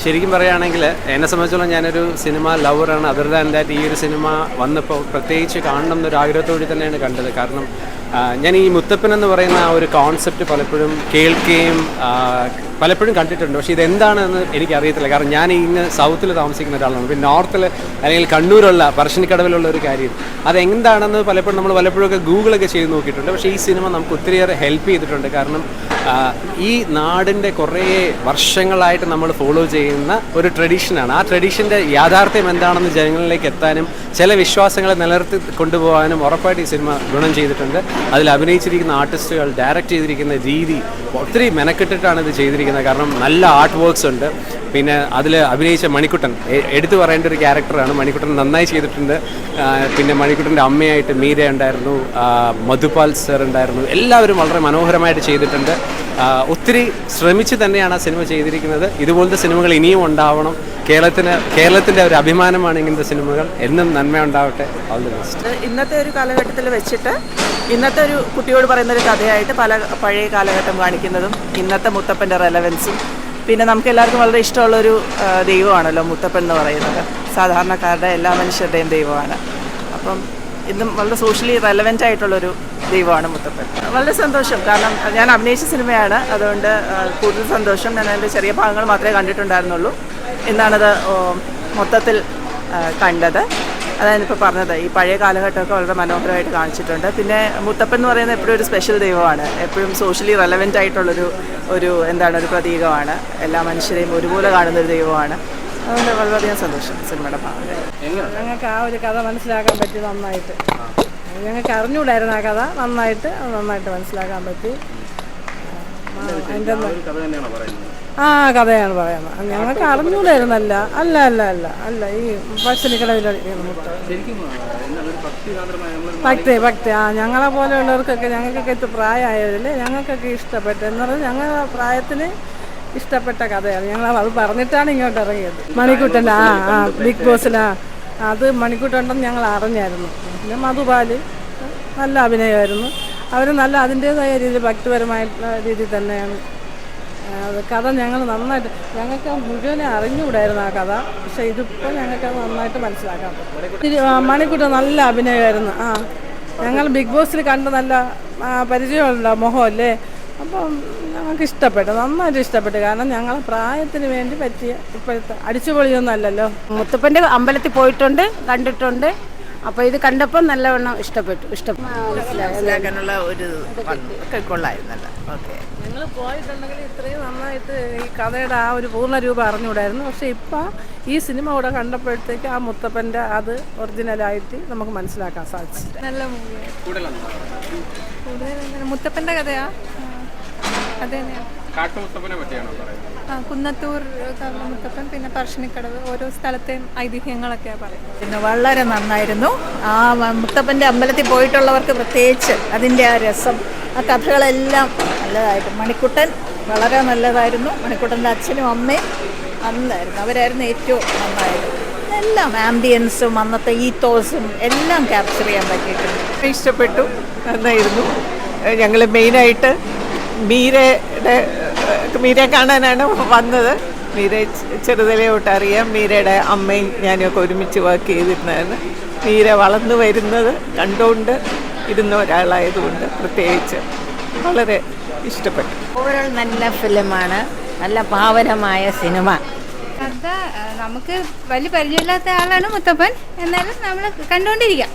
ശരിക്കും പറയുകയാണെങ്കിൽ എന്നെ സംബന്ധിച്ചോളം ഞാനൊരു സിനിമ ലവറാണ്. അതർ ദാൻ ദാറ്റ് ഈ ഒരു സിനിമ വന്നപ്പോൾ പ്രത്യേകിച്ച് കാണണം എന്നൊരു ആഗ്രഹത്തോടെ തന്നെയാണ് കണ്ടത്. കാരണം ഞാൻ ഈ മുത്തപ്പൻ എന്ന് പറയുന്ന ആ ഒരു കോൺസെപ്റ്റ് പലപ്പോഴും കേൾക്കുകയും പലപ്പോഴും കണ്ടിട്ടുണ്ട്. പക്ഷേ ഇതെന്താണെന്ന് എനിക്കറിയത്തില്ല. കാരണം ഞാൻ ഇങ്ങ് സൗത്തിൽ താമസിക്കുന്ന ഒരാളാണ്. പിന്നെ നോർത്തിൽ അല്ലെങ്കിൽ കണ്ണൂരുള്ള പറശ്ശിനിക്കടവിലുള്ള ഒരു കാര്യം അതെന്താണെന്ന് പലപ്പോഴും നമ്മൾ പലപ്പോഴൊക്കെ ഗൂഗിളൊക്കെ ചെയ്ത് നോക്കിയിട്ടുണ്ട്. പക്ഷേ ഈ സിനിമ നമുക്ക് ഒത്തിരിയേറെ ഹെൽപ്പ് ചെയ്തിട്ടുണ്ട്. കാരണം ഈ നാടിൻ്റെ കുറേ വർഷങ്ങളായിട്ട് നമ്മൾ ഫോളോ ചെയ്യുന്ന ഒരു ട്രഡീഷനാണ്. ആ ട്രഡീഷൻ്റെ യാഥാർത്ഥ്യം എന്താണെന്ന് ജനങ്ങളിലേക്ക് എത്താനും ചില വിശ്വാസങ്ങളെ നിലനിർത്തി കൊണ്ടുപോകാനും ഉറപ്പായിട്ട് ഈ സിനിമ ഗുണം ചെയ്തിട്ടുണ്ട്. അതിൽ അഭിനയിച്ചിരിക്കുന്ന ആർട്ടിസ്റ്റുകൾ, ഡയറക്റ്റ് ചെയ്തിരിക്കുന്ന രീതി ഒത്തിരി മെനക്കെട്ടിട്ടാണ് ഇത് ചെയ്തിരിക്കുന്നത്. കാരണം നല്ല ആർട്ട് വർക്ക്സ് ഉണ്ട്. പിന്നെ അതിൽ അഭിനയിച്ച മണിക്കുട്ടൻ എടുത്തു പറയേണ്ട ഒരു ക്യാരക്ടറാണ്. മണിക്കുട്ടൻ നന്നായി ചെയ്തിട്ടുണ്ട്. പിന്നെ മണിക്കുട്ടൻ്റെ അമ്മയായിട്ട് മീര ഉണ്ടായിരുന്നു, മധുപാൽ സർ ഉണ്ടായിരുന്നു. എല്ലാവരും വളരെ മനോഹരമായിട്ട് ചെയ്തിട്ടുണ്ട്. ഒത്തിരി ശ്രമിച്ച് തന്നെയാണ് ആ സിനിമ ചെയ്തിരിക്കുന്നത്. ഇതുപോലത്തെ സിനിമകൾ ഇനിയും ഉണ്ടാവണം. കേരളത്തിൻ്റെ ഒരു അഭിമാനമാണ് ഇങ്ങനത്തെ സിനിമകൾ. എന്നും നന്മ ഉണ്ടാവട്ടെ. All the best. ഇന്നത്തെ ഒരു കാലഘട്ടത്തിൽ വെച്ചിട്ട് ഇന്നത്തെ ഒരു കുട്ടിയോട് പറയുന്നൊരു കഥയായിട്ട് പഴയ കാലഘട്ടം കാണിക്കുന്നതും ഇന്നത്തെ മുത്തപ്പൻ്റെ റെലവൻസും പിന്നെ നമുക്ക് എല്ലാവർക്കും വളരെ ഇഷ്ടമുള്ളൊരു ദൈവമാണല്ലോ മുത്തപ്പൻ എന്ന് പറയുന്നത്. സാധാരണക്കാരുടെ എല്ലാ മനുഷ്യരുടെയും ദൈവമാണ്. അപ്പം ഇന്നും വളരെ സോഷ്യലി റെലവൻ്റ് ആയിട്ടുള്ളൊരു ദൈവമാണ് മുത്തപ്പൻ. വളരെ സന്തോഷം. കാരണം ഞാൻ അഭിനയിച്ച സിനിമയാണ്, അതുകൊണ്ട് കൂടുതൽ സന്തോഷം. ഞാൻ അതിൻ്റെ ചെറിയ ഭാഗങ്ങൾ മാത്രമേ കണ്ടിട്ടുണ്ടായിരുന്നുള്ളൂ. ഇന്നാണത് മൊത്തത്തിൽ കണ്ടത്. അതാണ് ഇപ്പോൾ പറഞ്ഞത്. ഈ പഴയ കാലഘട്ടമൊക്കെ വളരെ മനോഹരമായിട്ട് കാണിച്ചിട്ടുണ്ട്. പിന്നെ മുത്തപ്പൻ എന്ന് പറയുന്നത് എപ്പോഴും ഒരു സ്പെഷ്യൽ ദൈവമാണ്. എപ്പോഴും സോഷ്യലി റെലവൻ്റ് ആയിട്ടുള്ളൊരു ഒരു പ്രതീകമാണ്. എല്ലാ മനുഷ്യരെയും ഒരുപോലെ കാണുന്നൊരു ദൈവമാണ്. അതുകൊണ്ട് വളരെയധികം സന്തോഷം സിനിമയുടെ ഭാഗത്ത്. ഞങ്ങൾക്ക് ആ ഒരു കഥ മനസ്സിലാക്കാൻ പറ്റി നന്നായിട്ട്. ഞങ്ങൾക്ക് അറിഞ്ഞുകൂടായിരുന്നു ആ കഥ. നന്നായിട്ട് മനസ്സിലാക്കാൻ പറ്റി. ആ കഥയാണ് പറയുന്നത്. ഞങ്ങൾക്ക് അറിഞ്ഞൂടായിരുന്നല്ല. അല്ല ഈ ഭക്ഷണിക്കടവിൽ ഭക്തി ഞങ്ങളെ പോലെയുള്ളവർക്കൊക്കെ ഞങ്ങൾക്കൊക്കെ ഇത് പ്രായമായവരില്ലേ, ഞങ്ങൾക്കൊക്കെ ഇഷ്ടപ്പെട്ടു എന്ന് പറഞ്ഞാൽ ഞങ്ങളുടെ പ്രായത്തിന് ഇഷ്ടപ്പെട്ട കഥയാണ്. ഞങ്ങൾ അത് പറഞ്ഞിട്ടാണ് ഇങ്ങോട്ട് ഇറങ്ങിയത്. മണിക്കുട്ടൻ്റെ ബിഗ് ബോസിലാ അത് മണിക്കുട്ടുണ്ടെന്ന് ഞങ്ങൾ അറിഞ്ഞായിരുന്നു. പിന്നെ മധുപാൽ നല്ല അഭിനയമായിരുന്നു. അവർ നല്ല അതിൻ്റേതായ രീതിയിൽ ഭക്തിപരമായിട്ടുള്ള രീതിയിൽ തന്നെയാണ് കഥ. ഞങ്ങൾ നന്നായിട്ട് ഞങ്ങൾക്ക് മുഴുവനെ അറിഞ്ഞുകൂടായിരുന്നു ആ കഥ. പക്ഷേ ഇതിപ്പോൾ ഞങ്ങൾക്കത് നന്നായിട്ട് മനസ്സിലാക്കാൻ പറ്റും. മണിക്കുട്ടൻ നല്ല അഭിനയമായിരുന്നു. ഞങ്ങൾ ബിഗ് ബോസിൽ കണ്ട് നല്ല പരിചയമുള്ള മുഖമല്ലേ. അപ്പം ഞങ്ങൾക്ക് ഇഷ്ടപ്പെട്ടു, നന്നായിട്ട് ഇഷ്ടപ്പെട്ടു. കാരണം ഞങ്ങളെ പ്രായത്തിന് വേണ്ടി പറ്റിയ ഇപ്പോഴത്തെ അടിച്ചുപൊളിയൊന്നും അല്ലല്ലോ. മുത്തപ്പൻ്റെ അമ്പലത്തിൽ പോയിട്ടുണ്ട്, കണ്ടിട്ടുണ്ട്. അപ്പോൾ ഇത് കണ്ടപ്പോൾ നല്ലവണ്ണം ഇഷ്ടപ്പെട്ടു. മനസ്സിലാക്കാനുള്ള ഒരു കൊള്ളായിരുന്നല്ലോ. ഓക്കെ, ഞങ്ങൾ പോയിട്ടുണ്ടെങ്കിൽ ഇത്രയും നന്നായിട്ട് ഈ കഥയുടെ ആ ഒരു പൂർണ്ണ രൂപം അറിഞ്ഞുകൂടായിരുന്നു. പക്ഷേ ഇപ്പം ഈ സിനിമ കൂടെ കണ്ടപ്പോഴത്തേക്ക് ആ മുത്തപ്പൻ്റെ അത് ഒറിജിനലായിട്ട് നമുക്ക് മനസ്സിലാക്കാൻ സാധിച്ചു. നല്ല മൂവിയാണ്. കൂടുതൽ മുത്തപ്പൻ്റെ കഥയാ. അത് തന്നെയാണ്. കുന്നത്തൂർ മുത്തപ്പൻ, പിന്നെ പറശ്ശിനിക്കടവ്, ഓരോ സ്ഥലത്തെയും ഐതിഹ്യങ്ങളൊക്കെയാണ് പറയുന്നത്. പിന്നെ വളരെ നന്നായിരുന്നു. ആ മുത്തപ്പൻ്റെ അമ്പലത്തിൽ പോയിട്ടുള്ളവർക്ക് പ്രത്യേകിച്ച് അതിൻ്റെ ആ രസം, ആ കഥകളെല്ലാം നല്ലതായിട്ട്. മണിക്കുട്ടൻ വളരെ നല്ലതായിരുന്നു. മണിക്കുട്ടൻ്റെ അച്ഛനും അമ്മയും നന്നായിരുന്നു. അവരായിരുന്നു ഏറ്റവും നന്നായത്. എല്ലാം ആംബിയൻസും അന്നത്തെ ഈത്തോസും എല്ലാം ക്യാപ്ചർ ചെയ്യാൻ പറ്റിയിട്ടുണ്ട്. ഇഷ്ടപ്പെട്ടു, നന്നായിരുന്നു. ഞങ്ങൾ മെയിനായിട്ട് മീരയെ കാണാനാണ് വന്നത്. മീര ചെറുതിലെ തൊട്ട് അറിയാം. മീരയുടെ അമ്മയും ഞാനൊക്കെ ഒരുമിച്ച് വർക്ക് ചെയ്തിരുന്നതാണ്. മീര വളർന്നു വരുന്നത് കണ്ടുകൊണ്ട് ഇരുന്ന ഒരാളായതുകൊണ്ട് പ്രത്യേകിച്ച് വളരെ ഇഷ്ടപ്പെട്ടു. ഓവറോൾ നല്ല ഫിലിമാണ്. നല്ല പാവനമായ സിനിമ. കഥ നമുക്ക് വലിയ പരിചയമില്ലാത്ത ആളാണ് മുത്തപ്പൻ, എന്നാലും നമ്മൾ കണ്ടുകൊണ്ടിരിക്കാം.